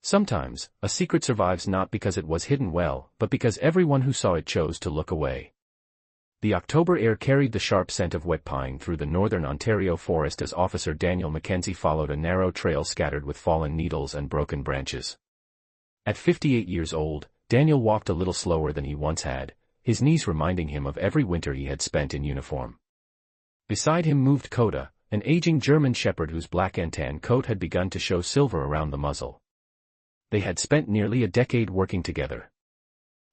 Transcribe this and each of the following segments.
Sometimes, a secret survives not because it was hidden well, but because everyone who saw it chose to look away. The October air carried the sharp scent of wet pine through the northern Ontario forest as Officer Daniel Mackenzie followed a narrow trail scattered with fallen needles and broken branches. At 58 years old, Daniel walked a little slower than he once had, his knees reminding him of every winter he had spent in uniform. Beside him moved Coda, an aging German shepherd whose black and tan coat had begun to show silver around the muzzle. They had spent nearly a decade working together.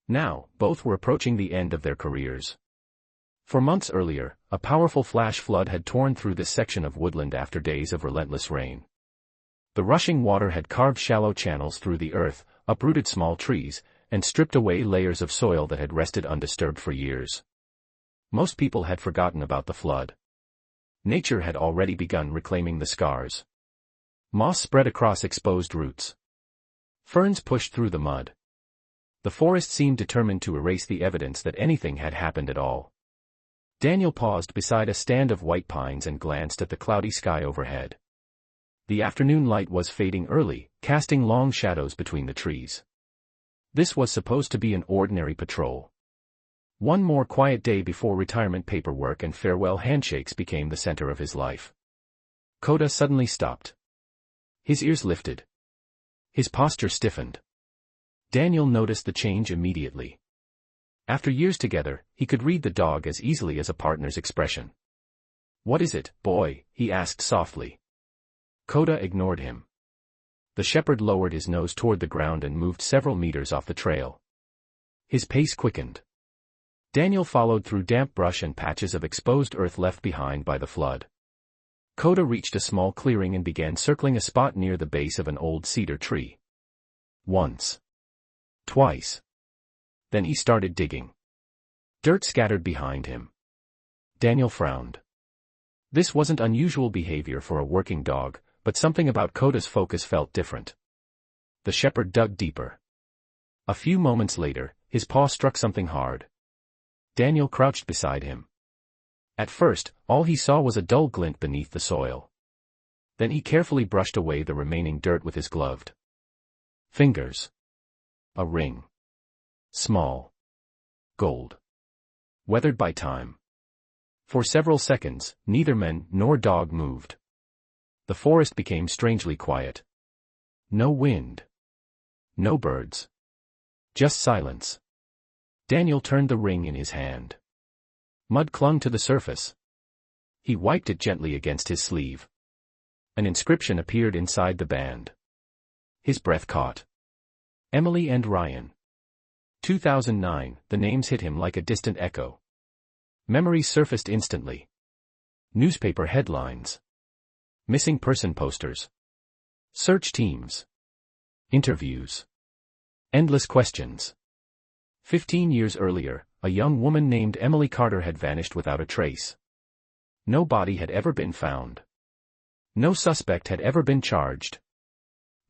Now, both were approaching the end of their careers. For months earlier, a powerful flash flood had torn through this section of woodland after days of relentless rain. The rushing water had carved shallow channels through the earth, uprooted small trees, and stripped away layers of soil that had rested undisturbed for years. Most people had forgotten about the flood. Nature had already begun reclaiming the scars. Moss spread across exposed roots. Ferns pushed through the mud. The forest seemed determined to erase the evidence that anything had happened at all. Daniel paused beside a stand of white pines and glanced at the cloudy sky overhead. The afternoon light was fading early, casting long shadows between the trees. This was supposed to be an ordinary patrol. One more quiet day before retirement paperwork and farewell handshakes became the center of his life. Coda suddenly stopped. His ears lifted. His posture stiffened. Daniel noticed the change immediately. After years together, he could read the dog as easily as a partner's expression. "What is it, boy?" he asked softly. Coda ignored him. The shepherd lowered his nose toward the ground and moved several meters off the trail. His pace quickened. Daniel followed through damp brush and patches of exposed earth left behind by the flood. Coda reached a small clearing and began circling a spot near the base of an old cedar tree. Once. Twice. Then he started digging. Dirt scattered behind him. Daniel frowned. This wasn't unusual behavior for a working dog, but something about Coda's focus felt different. The shepherd dug deeper. A few moments later, his paw struck something hard. Daniel crouched beside him. At first, all he saw was a dull glint beneath the soil. Then he carefully brushed away the remaining dirt with his gloved fingers. A ring. Small. Gold. Weathered by time. For several seconds, neither man nor dog moved. The forest became strangely quiet. No wind. No birds. Just silence. Daniel turned the ring in his hand. Mud clung to the surface. He wiped it gently against his sleeve. An inscription appeared inside the band. His breath caught. Emily and Ryan. 2009, the names hit him like a distant echo. Memories surfaced instantly. Newspaper headlines. Missing person posters. Search teams. Interviews. Endless questions. 15 years earlier, a young woman named Emily Carter had vanished without a trace. No body had ever been found. No suspect had ever been charged.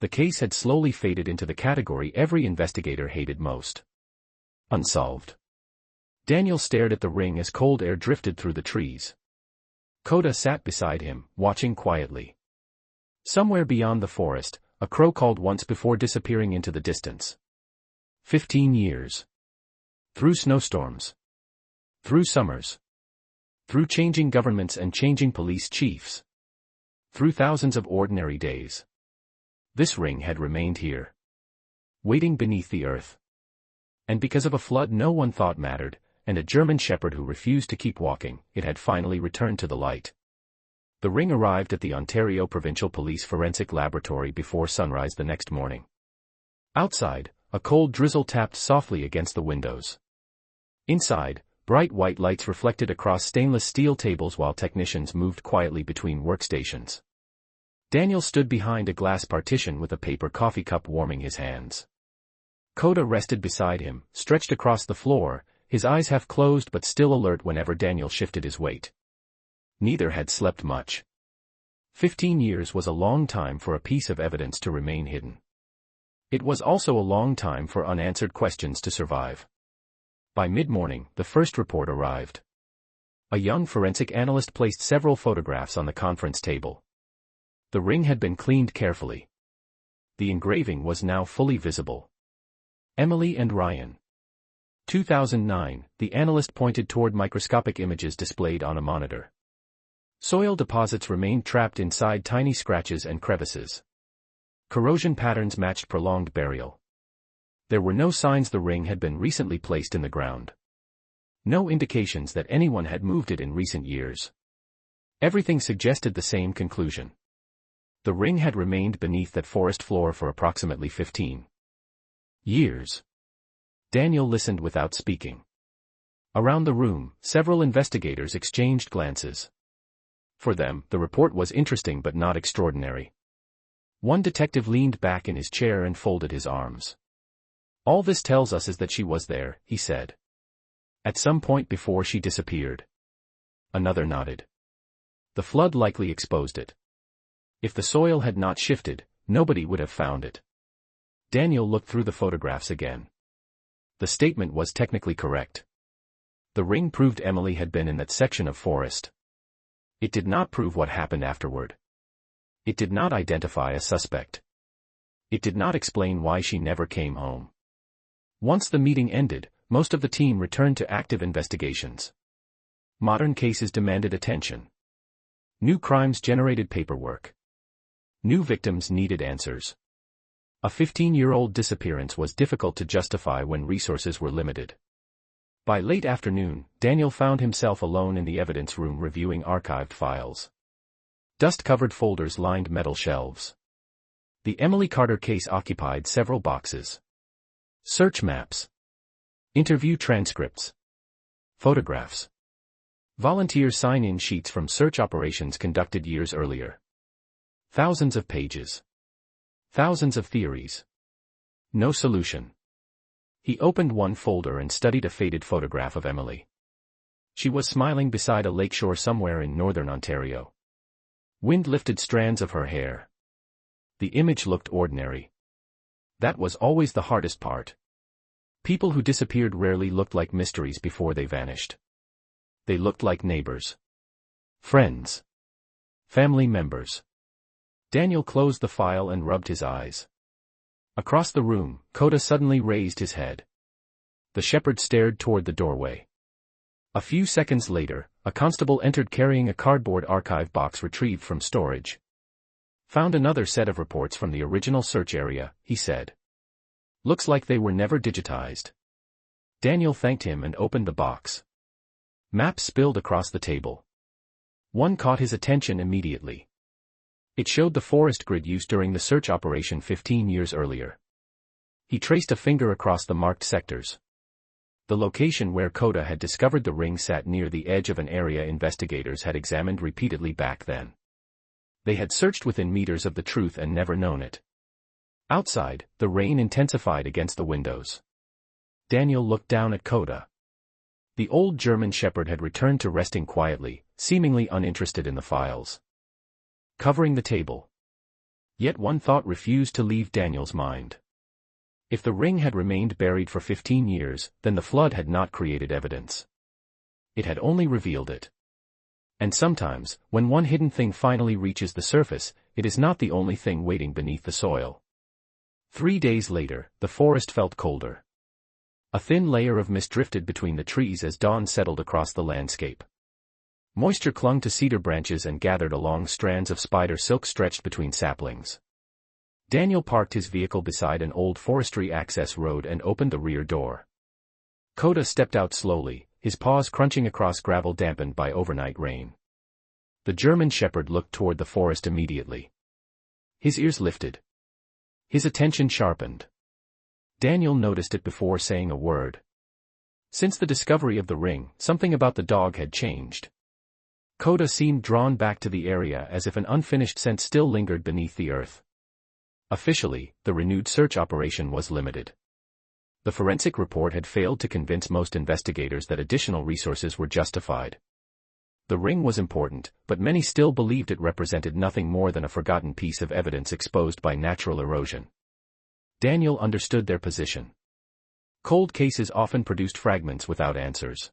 The case had slowly faded into the category every investigator hated most. Unsolved. Daniel stared at the ring as cold air drifted through the trees. Coda sat beside him, watching quietly. Somewhere beyond the forest, a crow called once before disappearing into the distance. 15 years. Through snowstorms. Through summers. Through changing governments and changing police chiefs. Through thousands of ordinary days. This ring had remained here. Waiting beneath the earth. And because of a flood no one thought mattered, and a German shepherd who refused to keep walking, it had finally returned to the light. The ring arrived at the Ontario Provincial Police Forensic Laboratory before sunrise the next morning. Outside, a cold drizzle tapped softly against the windows. Inside, bright white lights reflected across stainless steel tables while technicians moved quietly between workstations. Daniel stood behind a glass partition with a paper coffee cup warming his hands. Coda rested beside him, stretched across the floor, his eyes half closed but still alert whenever Daniel shifted his weight. Neither had slept much. 15 years was a long time for a piece of evidence to remain hidden. It was also a long time for unanswered questions to survive. By mid-morning, the first report arrived. A young forensic analyst placed several photographs on the conference table. The ring had been cleaned carefully. The engraving was now fully visible. Emily and Ryan. 2009, the analyst pointed toward microscopic images displayed on a monitor. Soil deposits remained trapped inside tiny scratches and crevices. Corrosion patterns matched prolonged burial. There were no signs the ring had been recently placed in the ground. No indications that anyone had moved it in recent years. Everything suggested the same conclusion. The ring had remained beneath that forest floor for approximately 15 years. Daniel listened without speaking. Around the room, several investigators exchanged glances. For them, the report was interesting but not extraordinary. One detective leaned back in his chair and folded his arms. "All this tells us is that she was there," he said. "At some point before she disappeared." Another nodded. "The flood likely exposed it. If the soil had not shifted, nobody would have found it." Daniel looked through the photographs again. The statement was technically correct. The ring proved Emily had been in that section of forest. It did not prove what happened afterward. It did not identify a suspect. It did not explain why she never came home. Once the meeting ended, most of the team returned to active investigations. Modern cases demanded attention. New crimes generated paperwork. New victims needed answers. A 15-year-old disappearance was difficult to justify when resources were limited. By late afternoon, Daniel found himself alone in the evidence room reviewing archived files. Dust-covered folders lined metal shelves. The Emily Carter case occupied several boxes. Search maps. Interview transcripts. Photographs. Volunteer sign-in sheets from search operations conducted years earlier. Thousands of pages. Thousands of theories. No solution. He opened one folder and studied a faded photograph of Emily. She was smiling beside a lakeshore somewhere in northern Ontario. Wind lifted strands of her hair. The image looked ordinary. That was always the hardest part. People who disappeared rarely looked like mysteries before they vanished. They looked like neighbors. Friends. Family members. Daniel closed the file and rubbed his eyes. Across the room, Coda suddenly raised his head. The shepherd stared toward the doorway. A few seconds later, a constable entered carrying a cardboard archive box retrieved from storage. "Found another set of reports from the original search area," he said. "Looks like they were never digitized." Daniel thanked him and opened the box. Maps spilled across the table. One caught his attention immediately. It showed the forest grid used during the search operation 15 years earlier. He traced a finger across the marked sectors. The location where Coda had discovered the ring sat near the edge of an area investigators had examined repeatedly back then. They had searched within meters of the truth and never known it. Outside, the rain intensified against the windows. Daniel looked down at Coda. The old German shepherd had returned to resting quietly, seemingly uninterested in the files. Covering the table. Yet one thought refused to leave Daniel's mind. If the ring had remained buried for 15 years, then the flood had not created evidence. It had only revealed it. And sometimes, when one hidden thing finally reaches the surface, it is not the only thing waiting beneath the soil. 3 days later, the forest felt colder. A thin layer of mist drifted between the trees as dawn settled across the landscape. Moisture clung to cedar branches and gathered along strands of spider silk stretched between saplings. Daniel parked his vehicle beside an old forestry access road and opened the rear door. Coda stepped out slowly, his paws crunching across gravel dampened by overnight rain. The German shepherd looked toward the forest immediately. His ears lifted. His attention sharpened. Daniel noticed it before saying a word. Since the discovery of the ring, something about the dog had changed. Coda seemed drawn back to the area as if an unfinished scent still lingered beneath the earth. Officially, the renewed search operation was limited. The forensic report had failed to convince most investigators that additional resources were justified. The ring was important, but many still believed it represented nothing more than a forgotten piece of evidence exposed by natural erosion. Daniel understood their position. Cold cases often produced fragments without answers.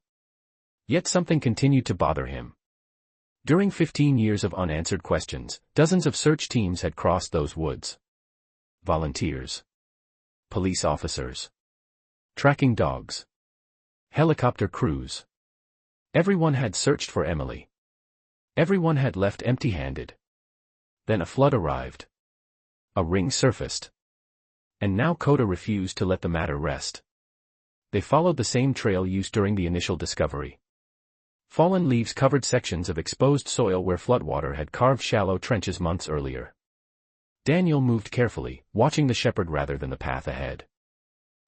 Yet something continued to bother him. During 15 years of unanswered questions, dozens of search teams had crossed those woods. volunteers, police officers, tracking dogs, helicopter crews. Everyone had searched for Emily. Everyone had left empty-handed. Then a flood arrived. A ring surfaced. And now Coda refused to let the matter rest. They followed the same trail used during the initial discovery. Fallen leaves covered sections of exposed soil where floodwater had carved shallow trenches months earlier. Daniel moved carefully, watching the shepherd rather than the path ahead.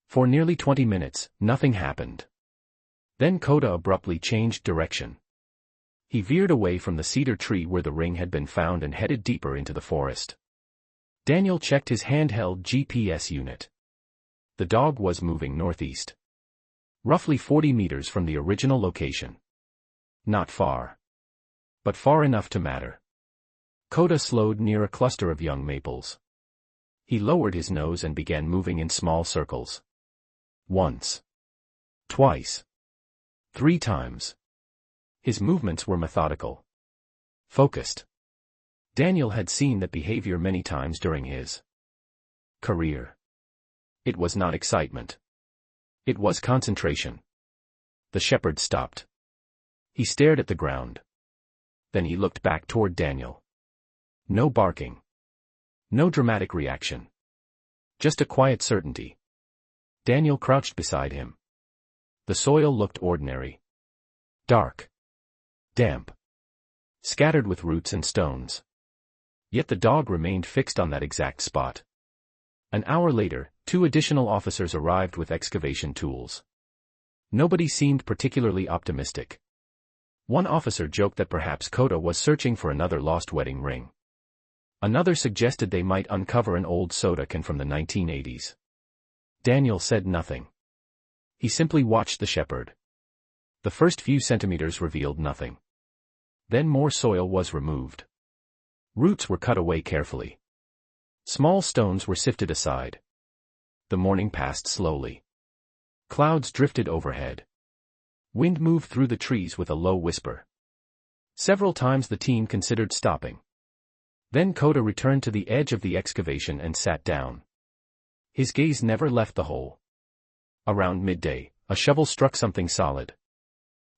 For nearly 20 minutes, nothing happened. Then Coda abruptly changed direction. He veered away from the cedar tree where the ring had been found and headed deeper into the forest. Daniel checked his handheld GPS unit. The dog was moving northeast. Roughly 40 meters from the original location. Not far. But far enough to matter. Coda slowed near a cluster of young maples. He lowered his nose and began moving in small circles. Once. Twice. 3 times. His movements were methodical. Focused. Daniel had seen that behavior many times during his career. It was not excitement. It was concentration. The shepherd stopped. He stared at the ground. Then he looked back toward Daniel. No barking. No dramatic reaction. Just a quiet certainty. Daniel crouched beside him. The soil looked ordinary. Dark. Damp. Scattered with roots and stones. Yet the dog remained fixed on that exact spot. An hour later, 2 additional officers arrived with excavation tools. Nobody seemed particularly optimistic. One officer joked that perhaps Coda was searching for another lost wedding ring. Another suggested they might uncover an old soda can from the 1980s. Daniel said nothing. He simply watched the shepherd. The first few centimeters revealed nothing. Then more soil was removed. Roots were cut away carefully. Small stones were sifted aside. The morning passed slowly. Clouds drifted overhead. Wind moved through the trees with a low whisper. Several times the team considered stopping. Then Coda returned to the edge of the excavation and sat down. His gaze never left the hole. Around midday, a shovel struck something solid.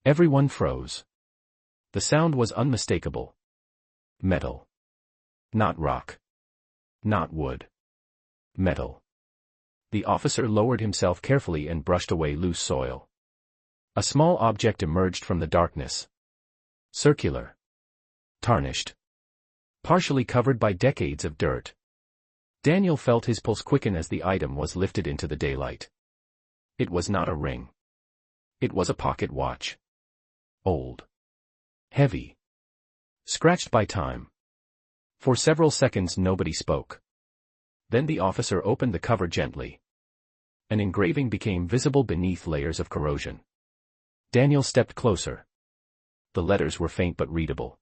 Everyone froze. The sound was unmistakable. Metal. Not rock. Not wood. Metal. The officer lowered himself carefully and brushed away loose soil. A small object emerged from the darkness. Circular. Tarnished. Partially covered by decades of dirt. Daniel felt his pulse quicken as the item was lifted into the daylight. It was not a ring. It was a pocket watch. Old. Heavy. Scratched by time. For several seconds nobody spoke. Then the officer opened the cover gently. An engraving became visible beneath layers of corrosion. Daniel stepped closer. The letters were faint but readable.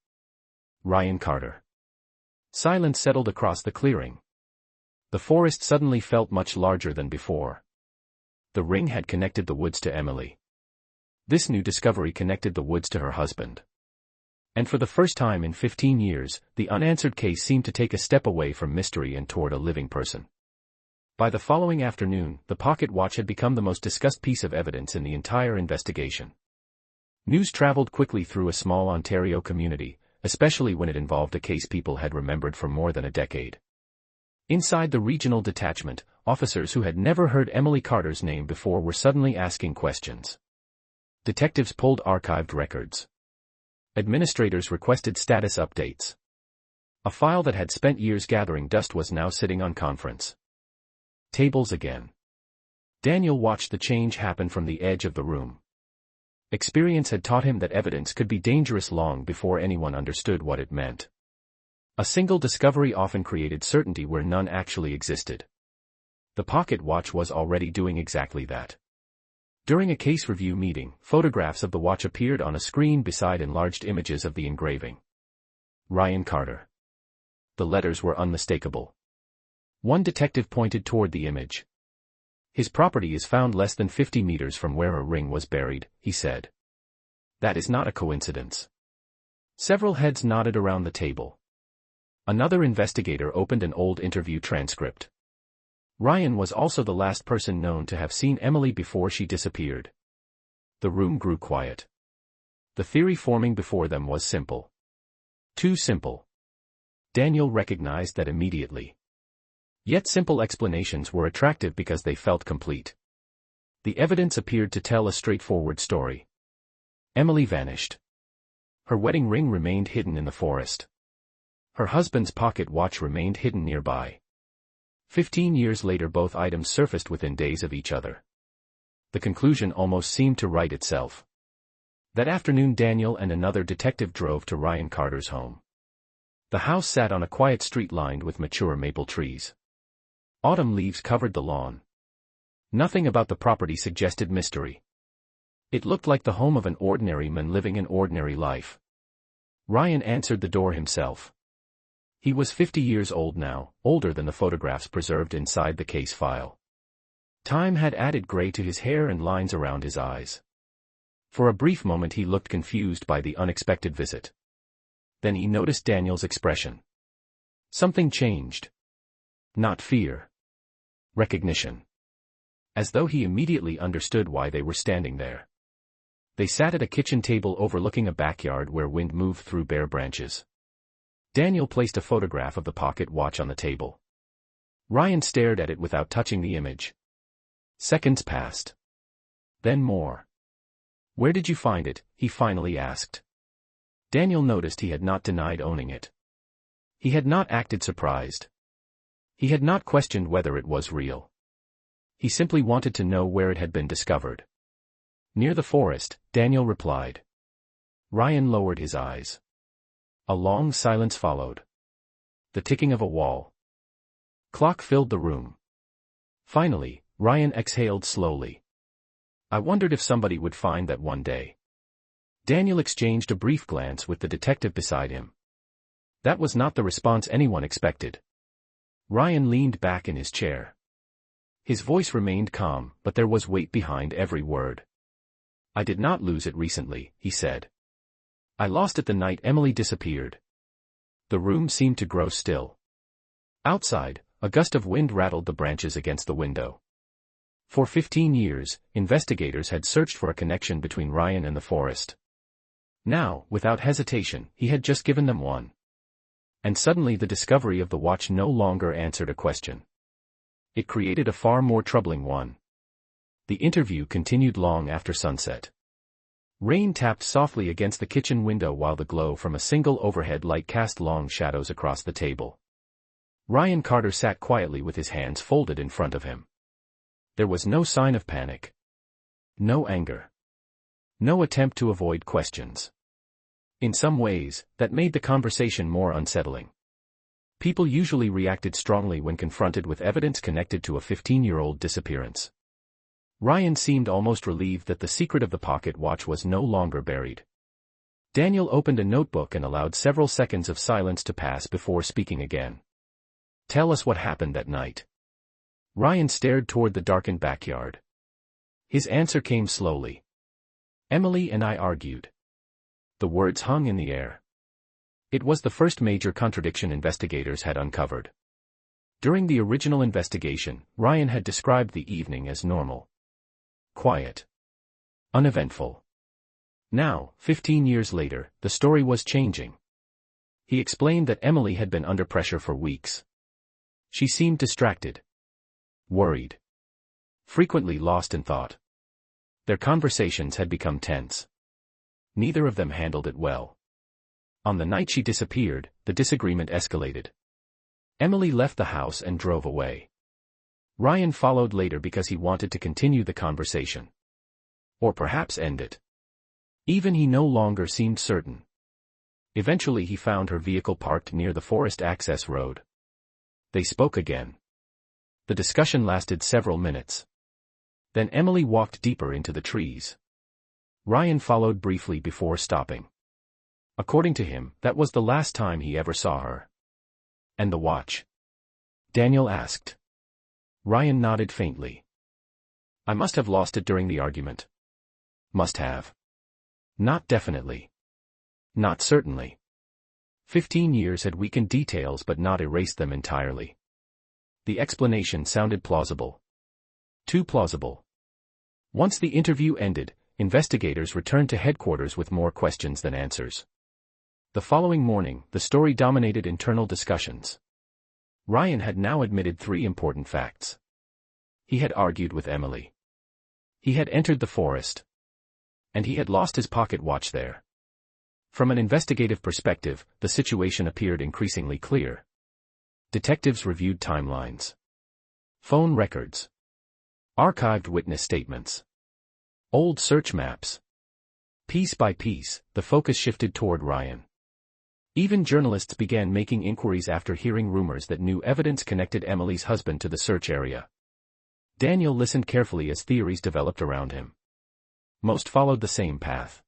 Ryan Carter. Silence settled across the clearing. The forest suddenly felt much larger than before. The ring had connected the woods to Emily. This new discovery connected the woods to her husband. And for the first time in 15 years, the unanswered case seemed to take a step away from mystery and toward a living person. By the following afternoon, the pocket watch had become the most discussed piece of evidence in the entire investigation. News traveled quickly through a small Ontario community, especially when it involved a case people had remembered for more than a decade. Inside the regional detachment, officers who had never heard Emily Carter's name before were suddenly asking questions. Detectives pulled archived records. Administrators requested status updates. A file that had spent years gathering dust was now sitting on conference tables again. Daniel watched the change happen from the edge of the room. Experience had taught him that evidence could be dangerous long before anyone understood what it meant. A single discovery often created certainty where none actually existed. The pocket watch was already doing exactly that. During a case review meeting, photographs of the watch appeared on a screen beside enlarged images of the engraving. Ryan Carter. The letters were unmistakable. One detective pointed toward the image. His property is found less than 50 meters from where a ring was buried, he said. That is not a coincidence. Several heads nodded around the table. Another investigator opened an old interview transcript. Ryan was also the last person known to have seen Emily before she disappeared. The room grew quiet. The theory forming before them was simple. Too simple. Daniel recognized that immediately. Yet simple explanations were attractive because they felt complete. The evidence appeared to tell a straightforward story. Emily vanished. Her wedding ring remained hidden in the forest. Her husband's pocket watch remained hidden nearby. 15 years later both items surfaced within days of each other. The conclusion almost seemed to write itself. That afternoon Daniel and another detective drove to Ryan Carter's home. The house sat on a quiet street lined with mature maple trees. Autumn leaves covered the lawn. Nothing about the property suggested mystery. It looked like the home of an ordinary man living an ordinary life. Ryan answered the door himself. He was 50 years old now, older than the photographs preserved inside the case file. Time had added gray to his hair and lines around his eyes. For a brief moment he looked confused by the unexpected visit. Then he noticed Daniel's expression. Something changed. Not fear. Recognition. As though he immediately understood why they were standing there. They sat at a kitchen table overlooking a backyard where wind moved through bare branches. Daniel placed a photograph of the pocket watch on the table. Ryan stared at it without touching the image. Seconds passed. Then more. "Where did you find it?" he finally asked. Daniel noticed he had not denied owning it. He had not acted surprised. He had not questioned whether it was real. He simply wanted to know where it had been discovered. "Near the forest," Daniel replied. Ryan lowered his eyes. A long silence followed. The ticking of a wall clock filled the room. Finally, Ryan exhaled slowly. "I wondered if somebody would find that one day." Daniel exchanged a brief glance with the detective beside him. That was not the response anyone expected. Ryan leaned back in his chair. His voice remained calm, but there was weight behind every word. "I did not lose it recently," he said. "I lost it the night Emily disappeared." The room seemed to grow still. Outside, a gust of wind rattled the branches against the window. For 15 years, investigators had searched for a connection between Ryan and the forest. Now, without hesitation, he had just given them one. And suddenly the discovery of the watch no longer answered a question. It created a far more troubling one. The interview continued long after sunset. Rain tapped softly against the kitchen window while the glow from a single overhead light cast long shadows across the table. Ryan Carter sat quietly with his hands folded in front of him. There was no sign of panic. No anger. No attempt to avoid questions. In some ways, that made the conversation more unsettling. People usually reacted strongly when confronted with evidence connected to a 15-year-old disappearance. Ryan seemed almost relieved that the secret of the pocket watch was no longer buried. Daniel opened a notebook and allowed several seconds of silence to pass before speaking again. "Tell us what happened that night." Ryan stared toward the darkened backyard. His answer came slowly. "Emily and I argued." The words hung in the air. It was the first major contradiction investigators had uncovered. During the original investigation, Ryan had described the evening as normal. Quiet. Uneventful. Now, 15 years later, the story was changing. He explained that Emily had been under pressure for weeks. She seemed distracted. Worried. Frequently lost in thought. Their conversations had become tense. Neither of them handled it well. On the night she disappeared, the disagreement escalated. Emily left the house and drove away. Ryan followed later because he wanted to continue the conversation. Or perhaps end it. Even he no longer seemed certain. Eventually he found her vehicle parked near the forest access road. They spoke again. The discussion lasted several minutes. Then Emily walked deeper into the trees. Ryan followed briefly before stopping. According to him, that was the last time he ever saw her. "And the watch?" Daniel asked. Ryan nodded faintly. "I must have lost it during the argument." "Must have." "Not definitely." "Not certainly." 15 years had weakened details but not erased them entirely. The explanation sounded plausible. Too plausible. Once the interview ended, investigators returned to headquarters with more questions than answers. The following morning, the story dominated internal discussions. Ryan had now admitted 3 important facts. He had argued with Emily. He had entered the forest. And he had lost his pocket watch there. From an investigative perspective, the situation appeared increasingly clear. Detectives reviewed timelines, phone records, archived witness statements, old search maps. Piece by piece, the focus shifted toward Ryan. Even journalists began making inquiries after hearing rumors that new evidence connected Emily's husband to the search area. Daniel listened carefully as theories developed around him. Most followed the same path.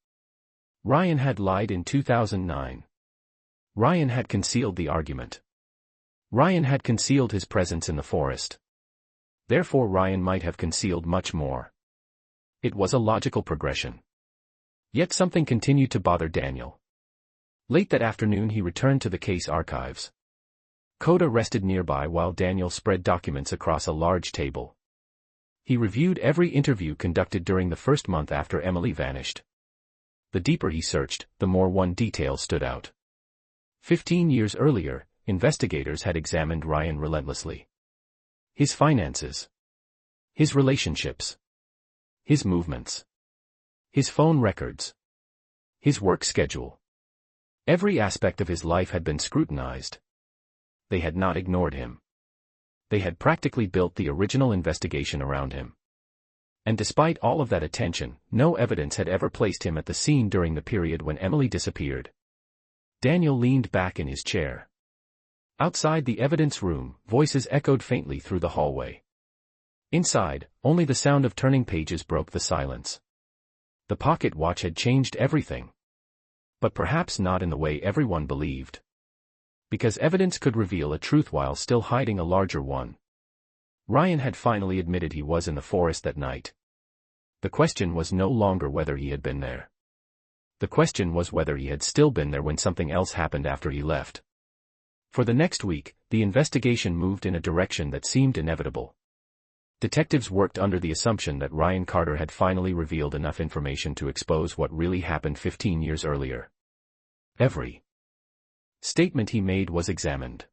Ryan had lied in 2009. Ryan had concealed the argument. Ryan had concealed his presence in the forest. Therefore Ryan might have concealed much more. It was a logical progression. Yet something continued to bother Daniel. Late that afternoon he returned to the case archives. Coda rested nearby while Daniel spread documents across a large table. He reviewed every interview conducted during the first month after Emily vanished. The deeper he searched, the more one detail stood out. 15 years earlier, investigators had examined Ryan relentlessly. His finances. His relationships. His movements. His phone records. His work schedule. Every aspect of his life had been scrutinized. They had not ignored him. They had practically built the original investigation around him. And despite all of that attention, no evidence had ever placed him at the scene during the period when Emily disappeared. Daniel leaned back in his chair. Outside the evidence room, voices echoed faintly through the hallway. Inside, only the sound of turning pages broke the silence. The pocket watch had changed everything. But perhaps not in the way everyone believed. Because evidence could reveal a truth while still hiding a larger one. Ryan had finally admitted he was in the forest that night. The question was no longer whether he had been there. The question was whether he had still been there when something else happened after he left. For the next week, the investigation moved in a direction that seemed inevitable. Detectives worked under the assumption that Ryan Carter had finally revealed enough information to expose what really happened 15 years earlier. Every statement he made was examined.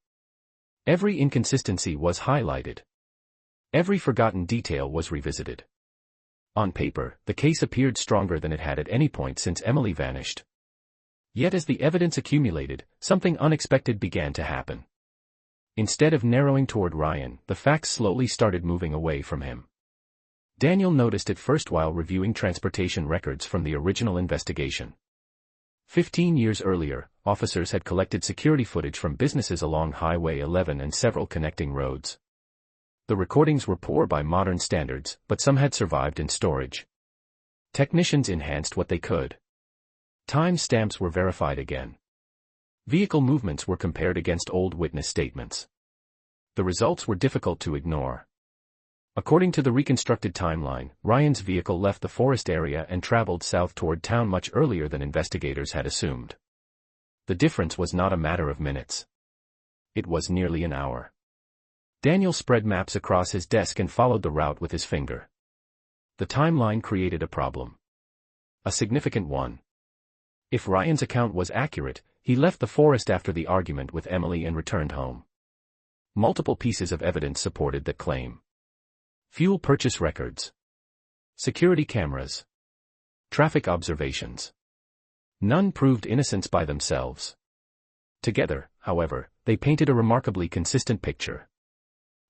Every inconsistency was highlighted. Every forgotten detail was revisited. On paper, the case appeared stronger than it had at any point since Emily vanished. Yet as the evidence accumulated, something unexpected began to happen. Instead of narrowing toward Ryan, the facts slowly started moving away from him. Daniel noticed it first while reviewing transportation records from the original investigation. 15 years earlier, officers had collected security footage from businesses along Highway 11 and several connecting roads. The recordings were poor by modern standards, but some had survived in storage. Technicians enhanced what they could. Time stamps were verified again. Vehicle movements were compared against old witness statements. The results were difficult to ignore. According to the reconstructed timeline, Ryan's vehicle left the forest area and traveled south toward town much earlier than investigators had assumed. The difference was not a matter of minutes. It was nearly an hour. Daniel spread maps across his desk and followed the route with his finger. The timeline created a problem. A significant one. If Ryan's account was accurate, he left the forest after the argument with Emily and returned home. Multiple pieces of evidence supported that claim. Fuel purchase records. Security cameras. Traffic observations. None proved innocence by themselves. Together, however, they painted a remarkably consistent picture.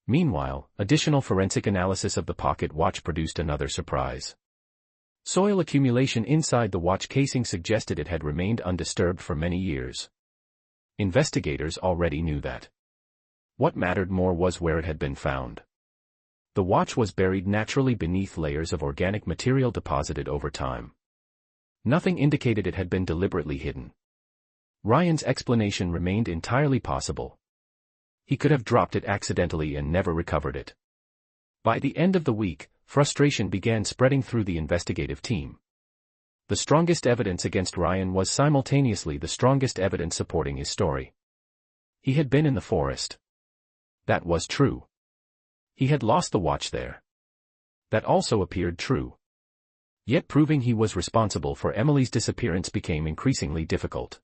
Meanwhile, additional forensic analysis of the pocket watch produced another surprise. Soil accumulation inside the watch casing suggested it had remained undisturbed for many years. Investigators already knew that. What mattered more was where it had been found. The watch was buried naturally beneath layers of organic material deposited over time. Nothing indicated it had been deliberately hidden. Ryan's explanation remained entirely possible. He could have dropped it accidentally and never recovered it. By the end of the week, frustration began spreading through the investigative team. The strongest evidence against Ryan was simultaneously the strongest evidence supporting his story. He had been in the forest. That was true. He had lost the watch there. That also appeared true. Yet proving he was responsible for Emily's disappearance became increasingly difficult.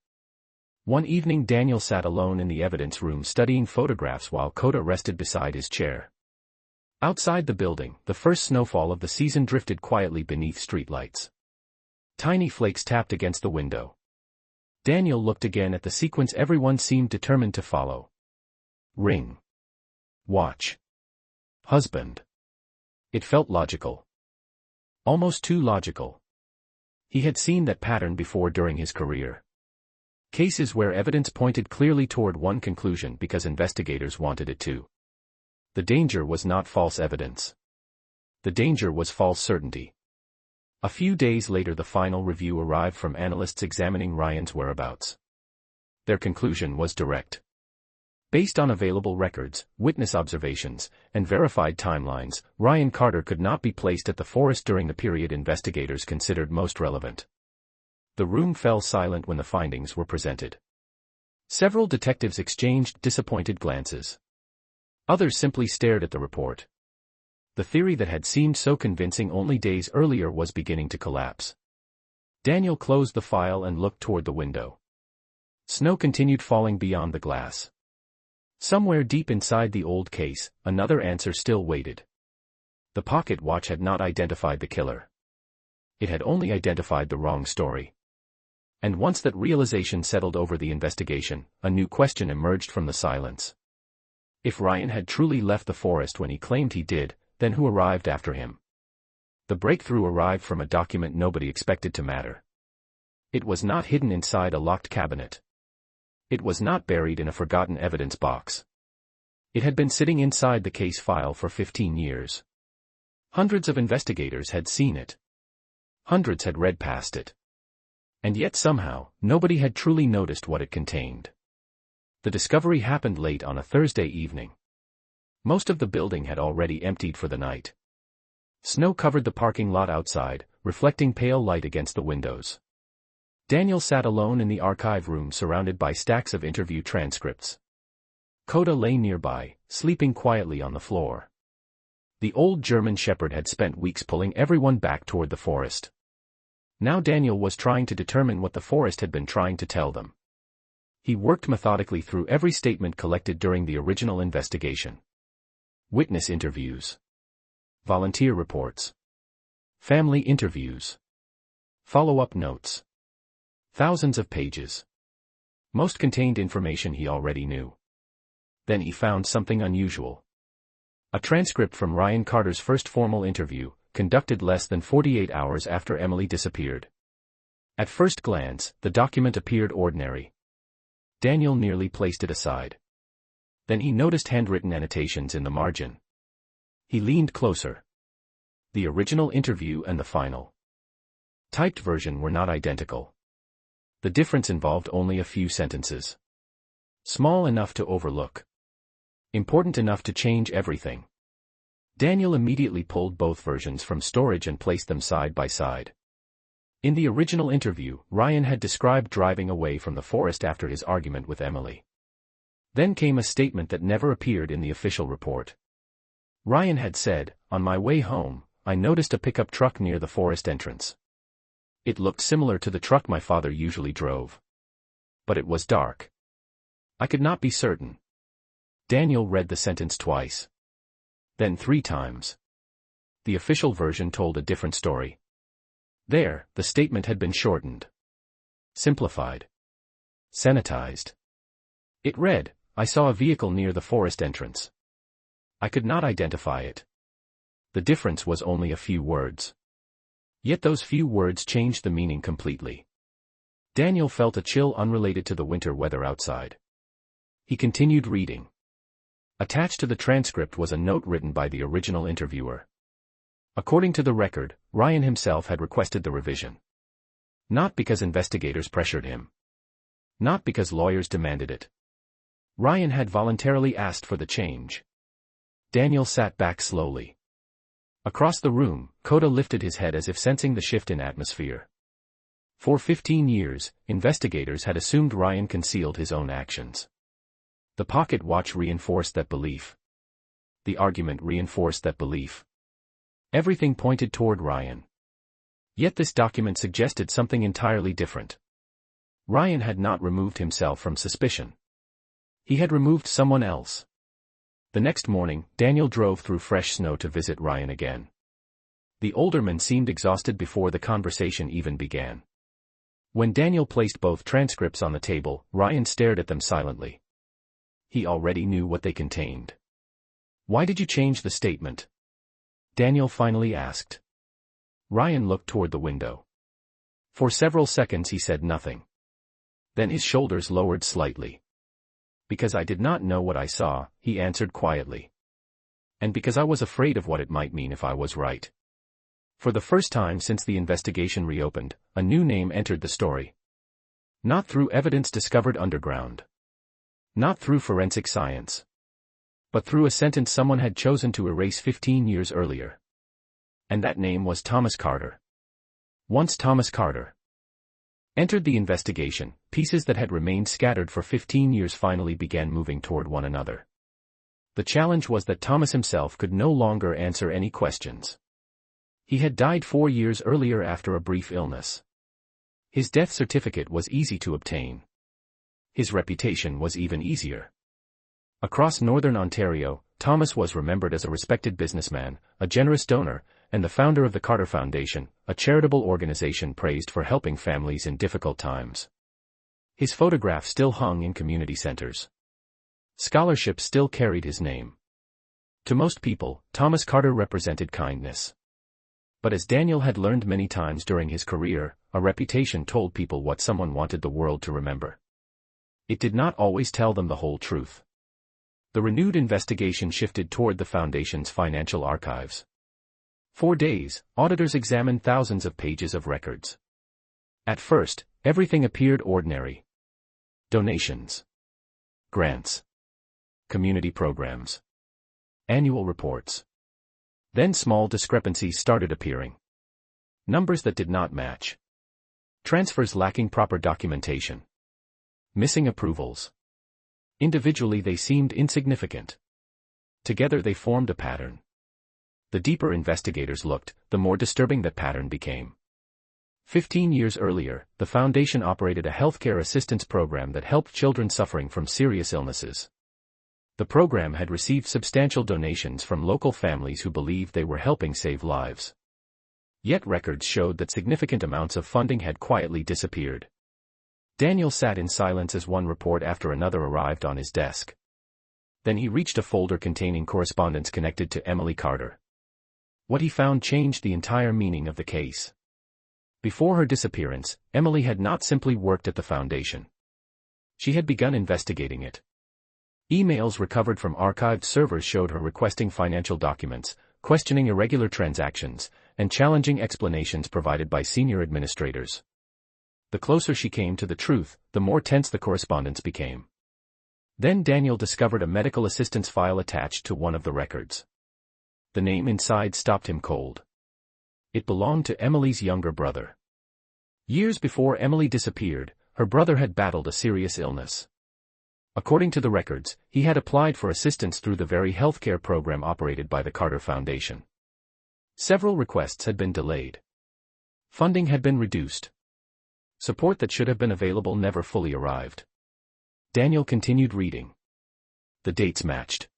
One evening Daniel sat alone in the evidence room studying photographs while Coda rested beside his chair. Outside the building, the first snowfall of the season drifted quietly beneath streetlights. Tiny flakes tapped against the window. Daniel looked again at the sequence everyone seemed determined to follow. Ring. Watch. Husband. It felt logical. Almost too logical. He had seen that pattern before during his career. Cases where evidence pointed clearly toward one conclusion because investigators wanted it to. The danger was not false evidence. The danger was false certainty. A few days later the final review arrived from analysts examining Ryan's whereabouts. Their conclusion was direct. Based on available records, witness observations, and verified timelines, Ryan Carter could not be placed at the forest during the period investigators considered most relevant. The room fell silent when the findings were presented. Several detectives exchanged disappointed glances. Others simply stared at the report. The theory that had seemed so convincing only days earlier was beginning to collapse. Daniel closed the file and looked toward the window. Snow continued falling beyond the glass. Somewhere deep inside the old case, another answer still waited. The pocket watch had not identified the killer. It had only identified the wrong story. And once that realization settled over the investigation, a new question emerged from the silence. If Ryan had truly left the forest when he claimed he did, then who arrived after him? The breakthrough arrived from a document nobody expected to matter. It was not hidden inside a locked cabinet. It was not buried in a forgotten evidence box. It had been sitting inside the case file for 15 years. Hundreds of investigators had seen it. Hundreds had read past it. And yet somehow, nobody had truly noticed what it contained. The discovery happened late on a Thursday evening. Most of the building had already emptied for the night. Snow covered the parking lot outside, reflecting pale light against the windows. Daniel sat alone in the archive room surrounded by stacks of interview transcripts. Coda lay nearby, sleeping quietly on the floor. The old German shepherd had spent weeks pulling everyone back toward the forest. Now Daniel was trying to determine what the forest had been trying to tell them. He worked methodically through every statement collected during the original investigation. Witness interviews. Volunteer reports. Family interviews. Follow-up notes. Thousands of pages. Most contained information he already knew. Then he found something unusual. A transcript from Ryan Carter's first formal interview, conducted less than 48 hours after Emily disappeared. At first glance, the document appeared ordinary. Daniel nearly placed it aside. Then he noticed handwritten annotations in the margin. He leaned closer. The original interview and the final typed version were not identical. The difference involved only a few sentences. Small enough to overlook. Important enough to change everything. Daniel immediately pulled both versions from storage and placed them side by side. In the original interview, Ryan had described driving away from the forest after his argument with Emily. Then came a statement that never appeared in the official report. Ryan had said, "On my way home, I noticed a pickup truck near the forest entrance. It looked similar to the truck my father usually drove. But it was dark. I could not be certain." Daniel read the sentence twice. Then 3 times. The official version told a different story. There, the statement had been shortened. Simplified. Sanitized. It read, "I saw a vehicle near the forest entrance. I could not identify it." The difference was only a few words. Yet those few words changed the meaning completely. Daniel felt a chill unrelated to the winter weather outside. He continued reading. Attached to the transcript was a note written by the original interviewer. According to the record, Ryan himself had requested the revision. Not because investigators pressured him. Not because lawyers demanded it. Ryan had voluntarily asked for the change. Daniel sat back slowly. Across the room, Coda lifted his head as if sensing the shift in atmosphere. For 15 years, investigators had assumed Ryan concealed his own actions. The pocket watch reinforced that belief. the argument reinforced that belief. Everything pointed toward Ryan. Yet this document suggested something entirely different. Ryan had not removed himself from suspicion. He had removed someone else. The next morning, Daniel drove through fresh snow to visit Ryan again. The older man seemed exhausted before the conversation even began. When Daniel placed both transcripts on the table, Ryan stared at them silently. He already knew what they contained. "Why did you change the statement?" Daniel finally asked. Ryan looked toward the window. For several seconds he said nothing. Then his shoulders lowered slightly. "Because I did not know what I saw," he answered quietly. "And because I was afraid of what it might mean if I was right." For the first time since the investigation reopened, a new name entered the story. Not through evidence discovered underground. Not through forensic science. But through a sentence someone had chosen to erase 15 years earlier. And that name was Thomas Carter. Once Thomas Carter entered the investigation, pieces that had remained scattered for 15 years finally began moving toward one another. The challenge was that Thomas himself could no longer answer any questions. He had died 4 years earlier after a brief illness. His death certificate was easy to obtain. His reputation was even easier. Across northern Ontario, Thomas was remembered as a respected businessman, a generous donor, and the founder of the Carter Foundation, a charitable organization praised for helping families in difficult times. His photograph still hung in community centers. Scholarships still carried his name. To most people, Thomas Carter represented kindness. But as Daniel had learned many times during his career, a reputation told people what someone wanted the world to remember. It did not always tell them the whole truth. The renewed investigation shifted toward the Foundation's financial archives. For days, auditors examined thousands of pages of records. At first, everything appeared ordinary. Donations, grants, community programs, annual reports. Then small discrepancies started appearing. Numbers that did not match. Transfers lacking proper documentation. Missing approvals. Individually they seemed insignificant. Together they formed a pattern. The deeper investigators looked, the more disturbing that pattern became. 15 years earlier, the Foundation operated a healthcare assistance program that helped children suffering from serious illnesses. The program had received substantial donations from local families who believed they were helping save lives. Yet records showed that significant amounts of funding had quietly disappeared. Daniel sat in silence as one report after another arrived on his desk. Then he reached a folder containing correspondence connected to Emily Carter. What he found changed the entire meaning of the case. Before her disappearance, Emily had not simply worked at the Foundation. She had begun investigating it. Emails recovered from archived servers showed her requesting financial documents, questioning irregular transactions, and challenging explanations provided by senior administrators. The closer she came to the truth, the more tense the correspondence became. Then Daniel discovered a medical assistance file attached to one of the records. The name inside stopped him cold. It belonged to Emily's younger brother. Years before Emily disappeared, her brother had battled a serious illness. According to the records, he had applied for assistance through the very healthcare program operated by the Carter Foundation. Several requests had been delayed. Funding had been reduced. Support that should have been available never fully arrived. Daniel continued reading. The dates matched.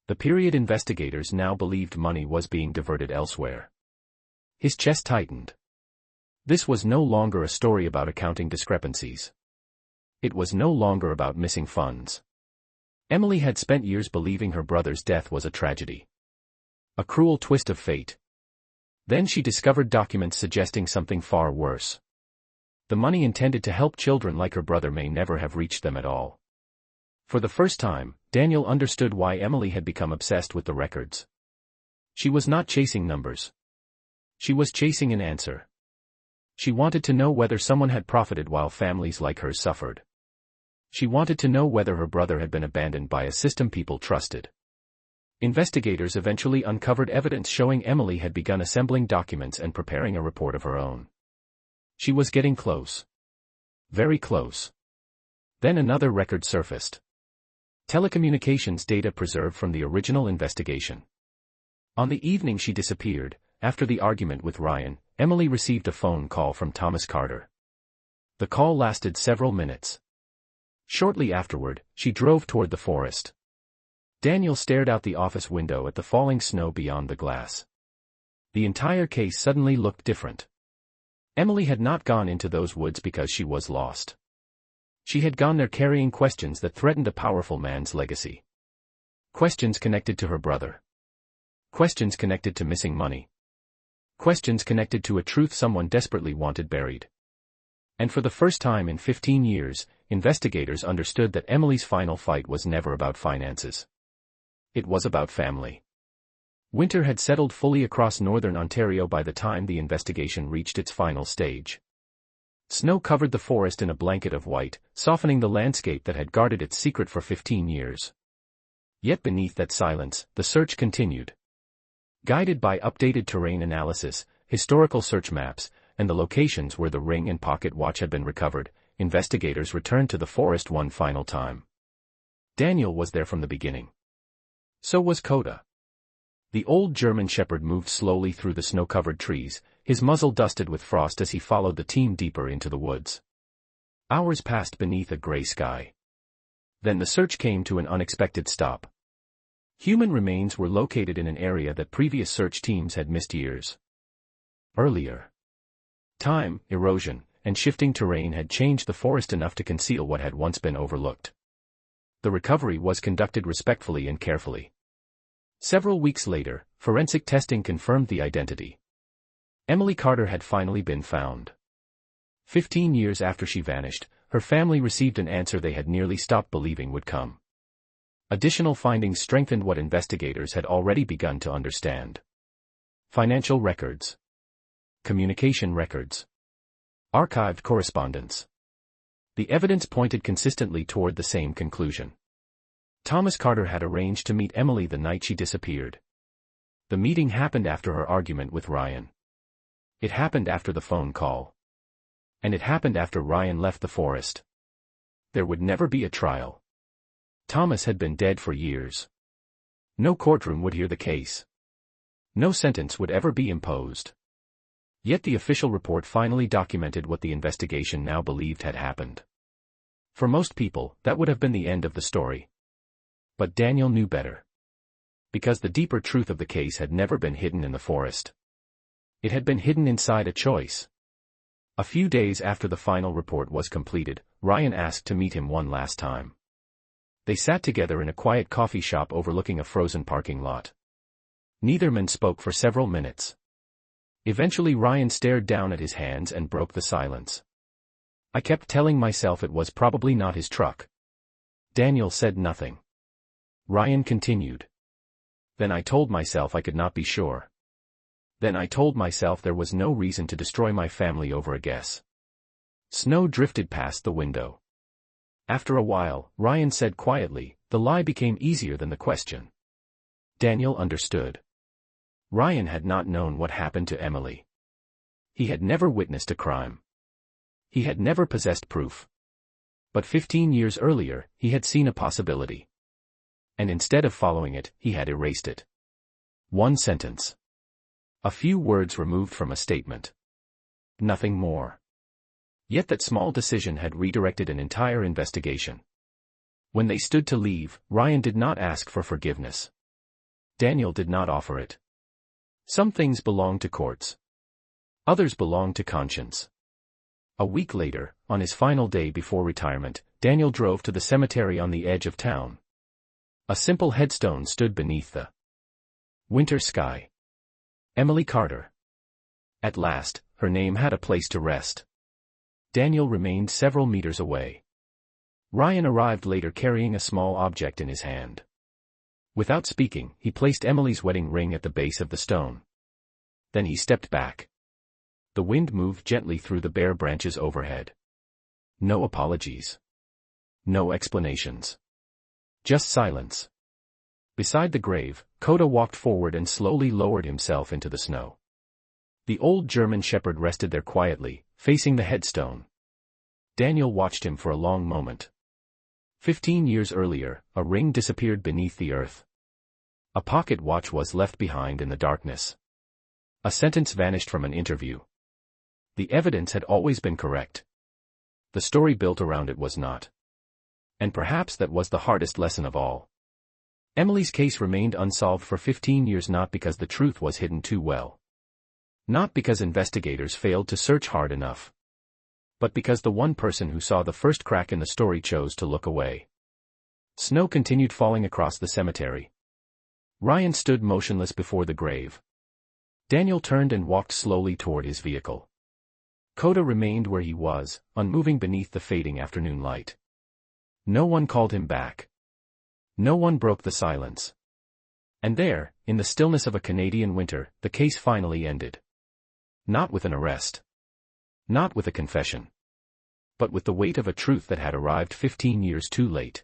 The period investigators now believed money was being diverted elsewhere. His chest tightened. This was no longer a story about accounting discrepancies. It was no longer about missing funds. Emily had spent years believing her brother's death was a tragedy. A cruel twist of fate. Then she discovered documents suggesting something far worse. The money intended to help children like her brother may never have reached them at all. For the first time, Daniel understood why Emily had become obsessed with the records. She was not chasing numbers. She was chasing an answer. She wanted to know whether someone had profited while families like hers suffered. She wanted to know whether her brother had been abandoned by a system people trusted. Investigators eventually uncovered evidence showing Emily had begun assembling documents and preparing a report of her own. She was getting close. Very close. Then another record surfaced. Telecommunications data preserved from the original investigation. On the evening she disappeared, after the argument with Ryan, Emily received a phone call from Thomas Carter. The call lasted several minutes. Shortly afterward, she drove toward the forest. Daniel stared out the office window at the falling snow beyond the glass. The entire case suddenly looked different. Emily had not gone into those woods because she was lost. She had gone there carrying questions that threatened a powerful man's legacy. Questions connected to her brother. Questions connected to missing money. Questions connected to a truth someone desperately wanted buried. And for the first time in 15 years, investigators understood that Emily's final fight was never about finances. It was about family. Winter had settled fully across northern Ontario by the time the investigation reached its final stage. Snow covered the forest in a blanket of white, softening the landscape that had guarded its secret for 15 years. Yet beneath that silence, the search continued. Guided by updated terrain analysis, historical search maps, and the locations where the ring and pocket watch had been recovered, investigators returned to the forest one final time. Daniel was there from the beginning. So was Coda. The old German shepherd moved slowly through the snow-covered trees, his muzzle dusted with frost as he followed the team deeper into the woods. Hours passed beneath a gray sky. Then the search came to an unexpected stop. Human remains were located in an area that previous search teams had missed years earlier. Time, erosion, and shifting terrain had changed the forest enough to conceal what had once been overlooked. The recovery was conducted respectfully and carefully. Several weeks later, forensic testing confirmed the identity. Emily Carter had finally been found. 15 years after she vanished, her family received an answer they had nearly stopped believing would come. Additional findings strengthened what investigators had already begun to understand. Financial records. Communication records. Archived correspondence. The evidence pointed consistently toward the same conclusion. Thomas Carter had arranged to meet Emily the night she disappeared. The meeting happened after her argument with Ryan. It happened after the phone call. And it happened after Ryan left the forest. There would never be a trial. Thomas had been dead for years. No courtroom would hear the case. No sentence would ever be imposed. Yet the official report finally documented what the investigation now believed had happened. For most people, that would have been the end of the story. But Daniel knew better. Because the deeper truth of the case had never been hidden in the forest. It had been hidden inside a choice. A few days after the final report was completed, Ryan asked to meet him one last time. They sat together in a quiet coffee shop overlooking a frozen parking lot. Neither man spoke for several minutes. Eventually Ryan stared down at his hands and broke the silence. I kept telling myself it was probably not his truck. Daniel said nothing. Ryan continued. Then I told myself I could not be sure. Then I told myself there was no reason to destroy my family over a guess. Snow drifted past the window. After a while, Ryan said quietly, the lie became easier than the question. Daniel understood. Ryan had not known what happened to Emily. He had never witnessed a crime. He had never possessed proof. But 15 years earlier, he had seen a possibility. And instead of following it, he had erased it. One sentence. A few words removed from a statement. Nothing more. Yet that small decision had redirected an entire investigation. When they stood to leave, Ryan did not ask for forgiveness. Daniel did not offer it. Some things belong to courts. Others belong to conscience. A week later, on his final day before retirement, Daniel drove to the cemetery on the edge of town. A simple headstone stood beneath the winter sky. Emily Carter. At last, her name had a place to rest. Daniel remained several meters away. Ryan arrived later carrying a small object in his hand. Without speaking, he placed Emily's wedding ring at the base of the stone. Then he stepped back. The wind moved gently through the bare branches overhead. No apologies. No explanations. Just silence. Beside the grave, Coda walked forward and slowly lowered himself into the snow. The old German shepherd rested there quietly, facing the headstone. Daniel watched him for a long moment. 15 years earlier, a ring disappeared beneath the earth. A pocket watch was left behind in the darkness. A sentence vanished from an interview. The evidence had always been correct. The story built around it was not. And perhaps that was the hardest lesson of all. Emily's case remained unsolved for 15 years, not because the truth was hidden too well. Not because investigators failed to search hard enough. But because the one person who saw the first crack in the story chose to look away. Snow continued falling across the cemetery. Ryan stood motionless before the grave. Daniel turned and walked slowly toward his vehicle. Coda remained where he was, unmoving beneath the fading afternoon light. No one called him back. No one broke the silence. And there, in the stillness of a Canadian winter, the case finally ended. Not with an arrest. Not with a confession. But with the weight of a truth that had arrived 15 years too late.